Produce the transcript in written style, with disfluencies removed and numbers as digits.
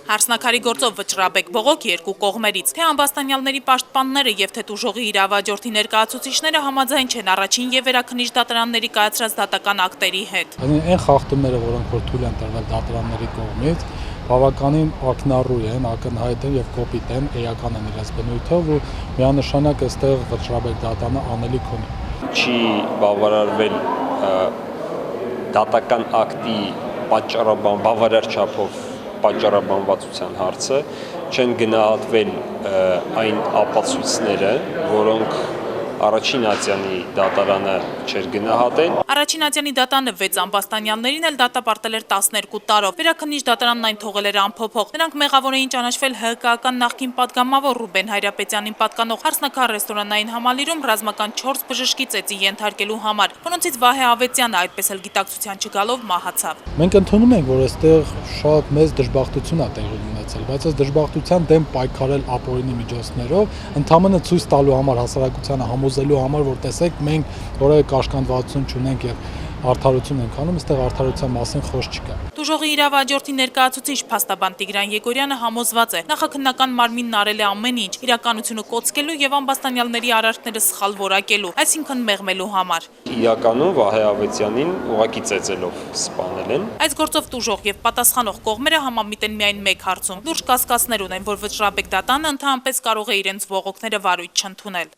Հարսնաքարի գործով վճռաբեկ բողոք երկու կողմերից, թե ամբաստանյալների պաշտպանները եւ թե տուժողի իրավաաջորդի ներկայացուցիչները համաձայն չեն առաջին եւ վերաքննիչ դատարանների կայացրած դատական ակտերի հետ։ Այն խախտումները, որոնք որ թույլ են տրվել դատարանների կողմից, բավականին ակնառու են, ակնհայտ են եւ կոպիտ են, էական են իրենց բնույթով ու միանշանակ այստեղ վճռաբեկ դատանը անելիք ունի։ Չի բավարարվել դատական ակտի բավարար չափով պատճառաբանվածության հարցը, չեն գնահատվել այն ապացույցները, որոնք Առաջին Ատյանի դատարանը չէր գնահատել։ Առաջին Ատյանի դատանը 6 ամբաստանյալներին էլ դատապարտել էր 12 տարով։ Վերաքննիչ դատարանն այն թողել էր անփոփոխ։ Նրանք մեղավոր էին ճանաչվել ՀԿ-ական նախկին պատգամավոր Ռուբեն Հայրապետյանին պատկանող Հարսնաքար ռեստորանային համալիրում ռազմական 4 բժշկի ծեծի ենթարկելու համար, որոնցից Վահե Ավետյանը այդպես էլ գիտակցության չգալով մահացավ։ Մենք ընդունում ենք, որ այստեղ շատ մեծ դժբախտություն է տեղի ունեցել, բայց այս դժբախտության դեմ պայքարել ապօրինի միջոցներով, ընդհանրապես ցույց տալու համար հասարակությանը համոզելու համար, որ տեսեք, մենք որևէ կաշկանդվածություն չունենք եւ արդարություն ենք անում, այստեղ արդարության մասին խոսք չկա։ Տուժողի իրավաաջորդի ներկայացուցիչ փաստաբան Տիգրան Եգորյանը համոզված է, նախաքննական մարմինն արել է ամեն ինչ, իրականությունը կոծկելու եւ ամբաստանյալների արարքները սխալ որակելու, այսինքն մեղմելու համար։ Իրականում Վահե Ավետյանին ուղղակի ծեծելով սպանել են։ Այս գործով տուժող եւ պատասխանող կողմերը համամիտ են միայն մեկ հարցում՝ լուրջ կասկածներ ունեն, որ վճռաբեկ դատանը ընդհանրապես կարող է իրենց բողոքները վարույթ չընդունել։